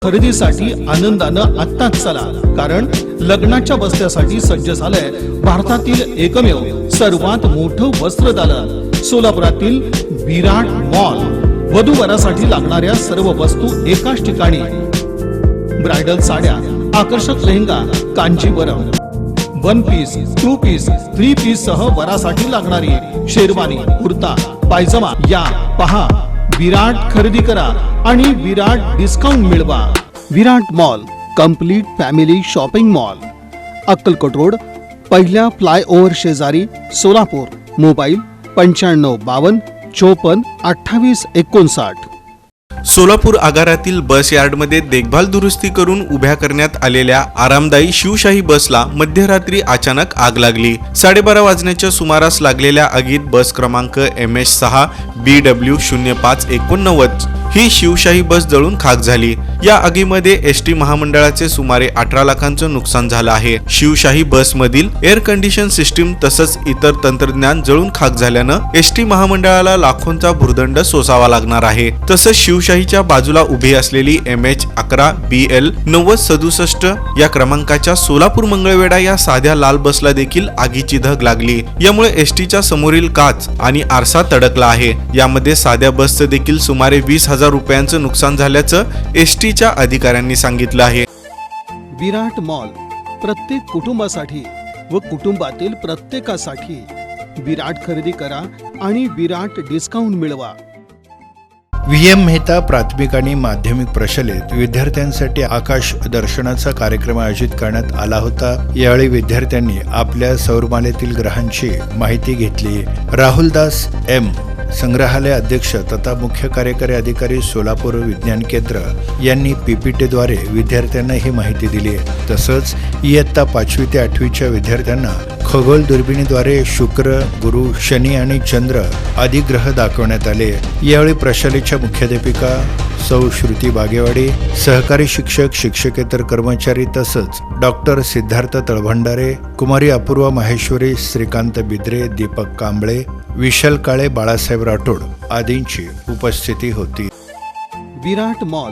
खरेदीसाठी आनंदानं आत्ताच चला, कारण लग्नाच्या बस्त्यासाठी सज्ज झालंय भारतातील एकमेव सर्वात मोठं वस्त्रदालन सोलापुरातील विराट मॉल। वधूवरासाठी लागणाऱ्या सर्व वस्तू एकाच ठिकाणी। ब्राइडल साड्या, आकर्षक lehenga, Kanjeevaram, one piece, two piece, three piece सह वरासाठी लागणारी शेरवानी, कुर्ता, पायजमा या पहा। विराट खरेदी करा आणि विराट डिस्काउंट मिळवा। Virat mall complete family shopping mall, Akkalkot road, पहिल्या फ्लायओव्हर शेजारी, सोलापूर। मोबाईल 9552 54 28 59। सोलापूर आगारातील बस यार्डमध्ये देखभाल दुरुस्ती करून उभ्या करण्यात आलेल्या आरामदायी शिवशाही बसला मध्यरात्री अचानक आग लागली। 12:30 वाजण्याच्या सुमारास लागलेल्या आगीत बस क्रमांक MS6 BW 0589 ही शिवशाही बस जळून खाक झाली। या आगीमध्ये एसटी महामंडळाचे सुमारे 18 लाखांचं नुकसान झालं आहे। शिवशाही बस मधील एअर कंडिशन सिस्टीम तसंच इतर तंत्रज्ञान जळून खाक झाल्यानं एसटी महामंडळाला लाखोंचा भुर्दंड सोसावा लागणार आहे। तसंच शिवशाहीच्या बाजूला उभी असलेली MH11 BL 9067 या क्रमांकाच्या सोलापूर मंगळवेढा या साध्या लाल बसला देखील आगीची धग लागली। यामुळे एसटीच्या समोरील काच आणि आरसा तडकला आहे। यामध्ये साध्या बसचं देखील सुमारे 20,000 रुपयांचं नुकसान झाल्याचं एसटीच्या अधिकाऱ्यांनी सांगितलं आहे। विराट मॉल प्रत्येक कुटुंबासाठी व कुटुंबातील प्रत्येकासाठी विराट खरेदी करा आणि विराट डिस्काउंट मिळवा। VM मेहता प्राथमिक आणि माध्यमिक प्रशालेत विद्यार्थ्यांसाठी आकाश दर्शनाचा कार्यक्रम आयोजित करण्यात आला होता। यावेळी विद्यार्थ्यांनी आपल्या सौरमालेतील ग्रहांची माहिती घेतली। राहुलदास M संग्रहालय अध्यक्ष तथा मुख्य कार्यकारी अधिकारी सोलापूर विज्ञान केंद्र यांनी PPTद्वारे विद्यार्थ्यांना ही माहिती दिली। तसंच इयत्ता 5वी ते 8वीच्या विद्यार्थ्यांना खगोल दुर्बिणीद्वारे शुक्र, गुरु, शनी आणि चंद्र आदी ग्रह दाखवण्यात आले। यावेळी प्रशालेच्या मुख्याध्यापिका सौ श्रुती बागेवाडी, सहकारी शिक्षक, शिक्षकेतर कर्मचारी तसंच डॉक्टर सिद्धार्थ तळभंडारे, कुमारी अपूर्वा माहेश्वरी, श्रीकांत बिद्रे, दीपक कांबळे, विशाल काळे, बाळासाहेब राठोड आदींची उपस्थिती होती। विराट मॉल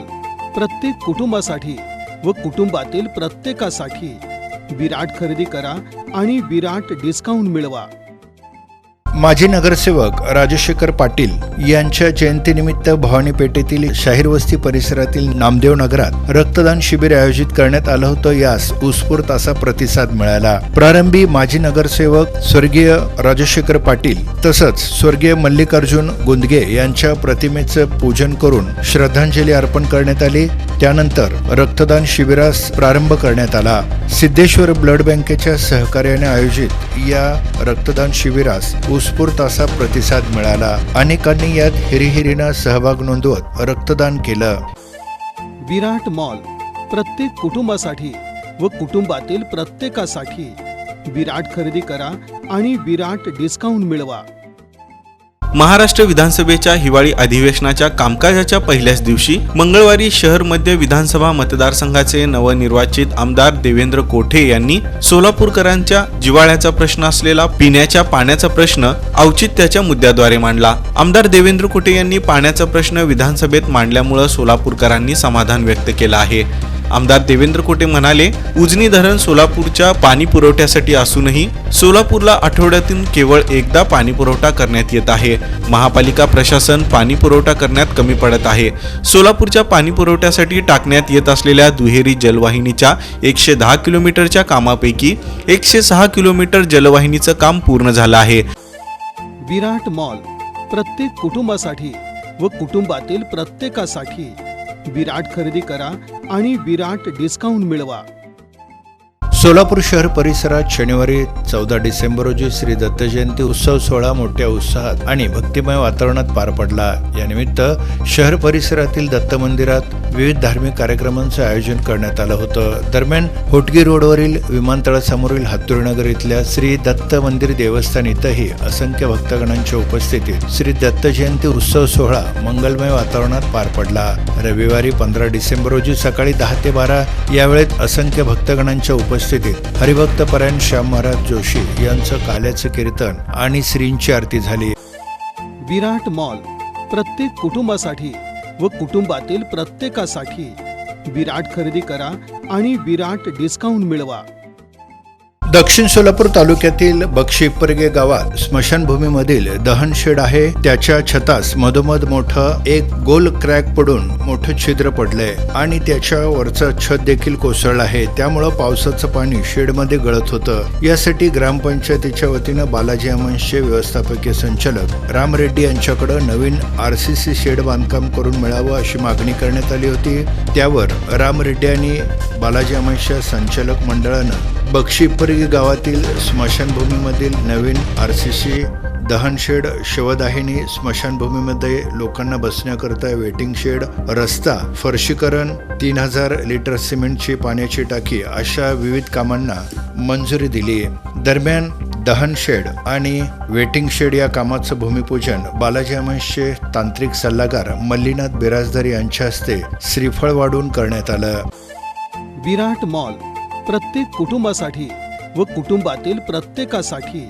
प्रत्येक कुटुंबासाठी व कुटुंबातील प्रत्येकासाठी विराट खरेदी करा आणि विराट डिस्काउंट मिळवा। माजी नगरसेवक राजशेखर पाटील यांच्या जयंतीनिमित्त भवानी पेठेतील शाहीर वस्ती परिसरातील नामदेव नगरात रक्तदान शिबिर आयोजित करण्यात आलं होतं। यास उत्स्फूर्त असा प्रतिसाद मिळाला। प्रारंभी माजी नगरसेवक स्वर्गीय राजशेखर पाटील तसंच स्वर्गीय मल्लिकार्जुन गुंदगे यांच्या प्रतिमेचं पूजन करून श्रद्धांजली अर्पण करण्यात आली। त्यानंतर रक्तदान शिबिरास प्रारंभ करण्यात आला। सिद्धेश्वर ब्लड बँकेच्या सहकार्याने आयोजित या रक्तदान शिबिरास उत्स्फूर्त असा प्रतिसाद मिळाला। अनेकांनी यात हिरिहिरीनं सहभाग नोंदवत रक्तदान केलं। विराट मॉल प्रत्येक कुटुंबासाठी व कुटुंबातील प्रत्येकासाठी विराट खरेदी करा आणि विराट डिस्काउंट मिळवा। महाराष्ट्र विधानसभेच्या हिवाळी अधिवेशनाच्या कामकाजाच्या पहिल्याच दिवशी मंगळवारी शहर मध्य विधानसभा मतदारसंघाचे नवनिर्वाचित आमदार देवेंद्र कोठे यांनी सोलापूरकरांच्या जिव्हाळ्याचा प्रश्न असलेला पिण्याच्या पाण्याचा प्रश्न औचित्याच्या मुद्द्याद्वारे मांडला। आमदार देवेंद्र कोठे यांनी पाण्याचा प्रश्न विधानसभेत मांडल्यामुळे सोलापूरकरांनी समाधान व्यक्त केलं आहे। आमदार देवेंद्र कोठे म्हणाले, उजनी धरण सोलापूरच्या पाणी पुरवठ्यासाठी असूनही सोलापूरला आठवड्यातून केवळ एकदा पाणी पुरवठा करण्यात येत आहे। महापालिका प्रशासन पाणी पुरवठा करण्यात कमी पडत आहे। सोलापूरच्या पाणी पुरवठ्यासाठी टाकण्यात येत असलेल्या दुहेरी जलवाहिनीच्या 110 किलोमीटरच्या कामापैकी 106 किलोमीटर जलवाहिनीचं काम पूर्ण झालं आहे। विराट मॉल प्रत्येक कुटुंबासाठी व कुटुंबातील प्रत्येकासाठी विराट खरेदी करा आणि विराट डिस्काउंट मिळवा। सोलापूर शहर परिसरात शनिवारी 14 डिसेंबर रोजी श्री दत्त जयंती उत्सव सोहळा मोठ्या उत्साहात आणि भक्तिमय वातावरणात पार पडला। यानिमित्त शहर परिसरातील दत्त मंदिरात विविध धार्मिक कार्यक्रमांचं आयोजन करण्यात आलं होतं। दरम्यान होटगी रोडवरील विमानतळासमोरील हातुरीनगर इथल्या श्री दत्त मंदिर देवस्थान इथंही असंख्य भक्तगणांच्या उपस्थितीत श्री दत्त जयंती उत्सव सोहळा मंगलमय वातावरणात पार पडला। रविवारी 15 डिसेंबर रोजी सकाळी 10 ते 12 या वेळेत असंख्य भक्तगणांच्या उपस्थितीत हरिभक्त परायण श्याम महाराज जोशी यांचं काल्याचं कीर्तन आणि श्रींची आरती झाली। विराट मॉल प्रत्येक कुटुंबासाठी व कुटुंबातील प्रत्येकासाठी विराट खरेदी करा आणि विराट डिस्काउंट मिळवा. दक्षिण सोलापूर तालुक्यातील बक्षीपरगे गावात स्मशानभूमीमधील दहन शेड आहे. त्याच्या छतास मधोमध मोठं एक गोल क्रॅक पडून मोठं छिद्र पडलंय आणि त्याच्या वरचं छत देखील कोसळलं आहे. त्यामुळं पावसाचं पाणी शेडमध्ये गळत होतं. यासाठी ग्रामपंचायतीच्या वतीनं बालाजी अमांसचे व्यवस्थापकीय संचालक राम रेड्डी यांच्याकडे नवीन RCC शेड बांधकाम करून मिळावं अशी मागणी करण्यात आली होती. त्यावर राम रेड्डी आणि बालाजी अमांसच्या संचालक मंडळानं बक्षीपरगे गावातील स्मशानभूमीमधील नवीन RCC दहन शेड, शवदाहिनी, स्मशानभूमीमध्ये लोकांना बसण्याकरता वेटिंग शेड, रस्ता, फरशीकरण, 3000 लिटर सिमेंटची पाण्याची टाकी अशा विविध कामांना मंजुरी दिली. दरम्यान दहन शेड आणि वेटिंग शेड या कामाचं भूमिपूजन बालाजी अमांसचे तांत्रिक सल्लागार मल्लीनाथ बिराजदार यांच्या हस्ते श्रीफळ वाढून करण्यात आलं. विराट मॉल प्रत्येक कुटुंबासाठी व कुटुंबातील प्रत्येकासाठी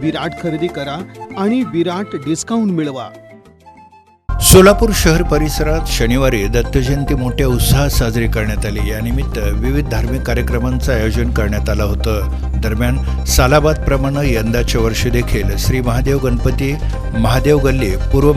विराट खरेदी करा आणि विराट डिस्काउंट मिळवा. सोलापूर शहर परिसरात शनिवारी दत्त जयंती मोठ्या उत्साहात साजरी करण्यात आली. यानिमित्त विविध धार्मिक कार्यक्रमांचं आयोजन करण्यात आलं होतं. दरम्यान सालाबादप्रमाणे यंदाच्या वर्षी देखील श्री महादेव गणपती महादेव गल्ली पूर्व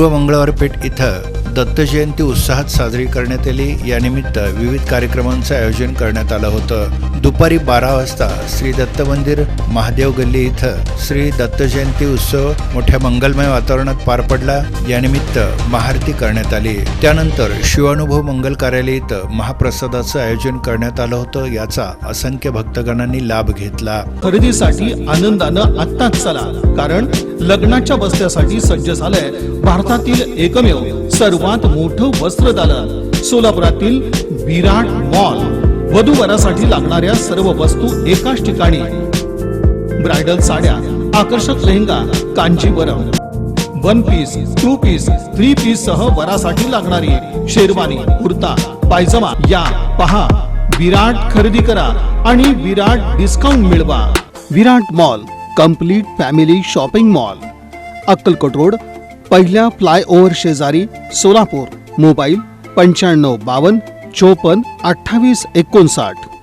मंगळवारपेठ इथं दत्त जयंती उत्साहात साजरी करण्यात आली. यानिमित्त विविध कार्यक्रमांचं आयोजन करण्यात आलं होतं. दुपारी 12 वाजता श्री दत्त मंदिर महादेव गल्ली इथं श्री दत्त जयंती उत्सव मोठ्या मंगलमय वातावरणात पार पडला. यानिमित्त महाआरती करण्यात आली. त्यानंतर शिवानुभव मंगल कार्यालय इथं महाप्रसादाचं आयोजन करण्यात आलं होतं. याचा असंख्य भक्तगणांनी लाभ घेतला. खरेदीसाठी आनंदानं आत्ताच चला, कारण लग्नाच्या बस्त्यासाठी सज्ज झालंय भारतातील एकमेव सर्वात मोठं वस्त्रदालन सोलापुरातील विराट मॉल. वधूवरासाठी लागणाऱ्या सर्व वस्तू एकाच ठिकाणी. ब्रायडल साड्या, आकर्षक lehenga, Kanjeevaram, 1 piece, 2 piece, 3 piece सह वरासाठी लागणारी शेरवानी, कुर्ता, पायजमा या पहा. विराट खरेदी करा आणि विराट डिस्काउंट मिळवा. Virat mall complete family shopping mall, Akkalkot road, पहिल्या फ्लायओव्हर शेजारी, सोलापूर. मोबाईल 9552 54 28 59.